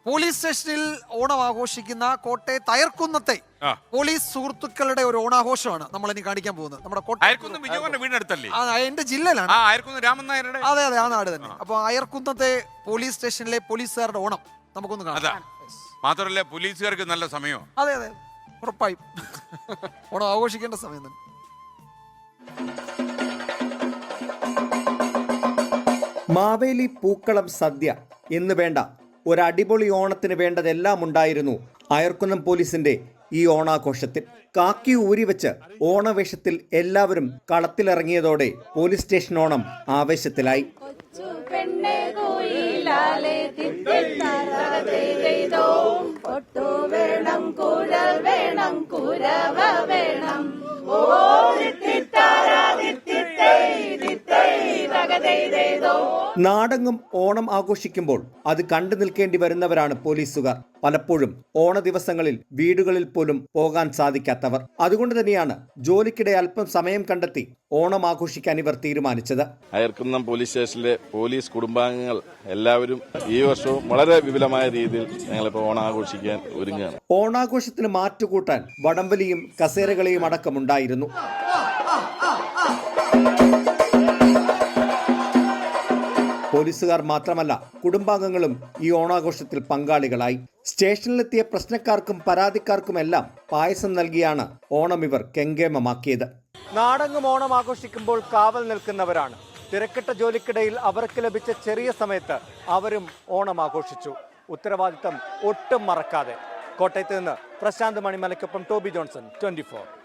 Police സ്റ്റേഷനിൽ ഓണം ആഘോഷിക്കുന്ന കോട്ടയത്ത് അയർക്കുന്നത്തെ പോലീസ് സുഹൃത്തുക്കളുടെ ഒരു ഓണാഘോഷമാണ് നമ്മൾ ഇനി കാണിക്കാൻ പോകുന്നത്. നമ്മുടെ വീടിനടുത്തല്ലേ? എന്റെ ജില്ലയിലാണ്. അതെ അതെ, ആ നാട് തന്നെ. അപ്പൊ അയർക്കുന്നത്തെ പോലീസ് സ്റ്റേഷനിലെ പോലീസുകാരുടെ ഓണം നമുക്കൊന്ന് കാണാം. മാത്രമല്ല പോലീസുകാർക്ക് നല്ല സമയം. അതെ അതെ, ഉറപ്പായും ഓണം ആഘോഷിക്കേണ്ട സമയം തന്നെ. മാവേലി പൂക്കളം സദ്യ എന്ന് വേണ്ട ഒരടിപൊളി ഓണത്തിന് വേണ്ടതെല്ലാം ഉണ്ടായിരുന്നു അയർക്കുന്നം പോലീസിന്റെ ഈ ഓണാഘോഷത്തിൽ. കാക്കി ഊരിവെച്ച് ഓണവേഷത്തിൽ എല്ലാവരും കളത്തിലിറങ്ങിയതോടെ പോലീസ് സ്റ്റേഷൻ ഓണം ആവേശത്തിലായി. നാടെങ്ങും ഓണം ആഘോഷിക്കുമ്പോൾ അത് കണ്ടു നിൽക്കേണ്ടി വരുന്നവരാണ് പോലീസുകാർ. പലപ്പോഴും ഓണ ദിവസങ്ങളിൽ വീടുകളിൽ പോലും പോകാൻ സാധിക്കാത്തവർ. അതുകൊണ്ട് തന്നെയാണ് ജോലിക്കിടെ അല്പം സമയം കണ്ടെത്തി ഓണം ആഘോഷിക്കാൻ ഇവർ തീരുമാനിച്ചത്. അയർക്കുന്നം പോലീസ് സ്റ്റേഷനിലെ പോലീസ് കുടുംബാംഗങ്ങൾ എല്ലാവരും ഈ വർഷവും വളരെ വിപുലമായ രീതിയിൽ ഞങ്ങളിപ്പോൾ ഓണം ആഘോഷിക്കാൻ ഒരുങ്ങുകയാണ്. ഓണാഘോഷത്തിന് മാറ്റുകൂട്ടാൻ വടംവലിയും കസേരകളിയും അടക്കമുണ്ടായിരുന്നു. പോലീസുകാർ മാത്രമല്ല, കുടുംബാംഗങ്ങളും ഈ ഓണാഘോഷത്തിൽ പങ്കാളികളായി. സ്റ്റേഷനിലെത്തിയ പ്രശ്നക്കാർക്കും പരാതിക്കാർക്കുമെല്ലാം പായസം നൽകിയാണ് ഓണം ഇവർ കെങ്കേമമാക്കിയത്. നാടെങ്ങും ഓണം ആഘോഷിക്കുമ്പോൾ കാവൽ നിൽക്കുന്നവരാണ്. തിരക്കിട്ട ജോലിക്കിടയിൽ അവർക്ക് ലഭിച്ച ചെറിയ സമയത്ത് അവരും ഓണം ആഘോഷിച്ചു. ഉത്തരവാദിത്തം ഒട്ടും മറക്കാതെ. കോട്ടയത്ത് നിന്ന് പ്രശാന്ത് മണിമലയ്ക്കൊപ്പം ടോബി ജോൺസൺ, 24.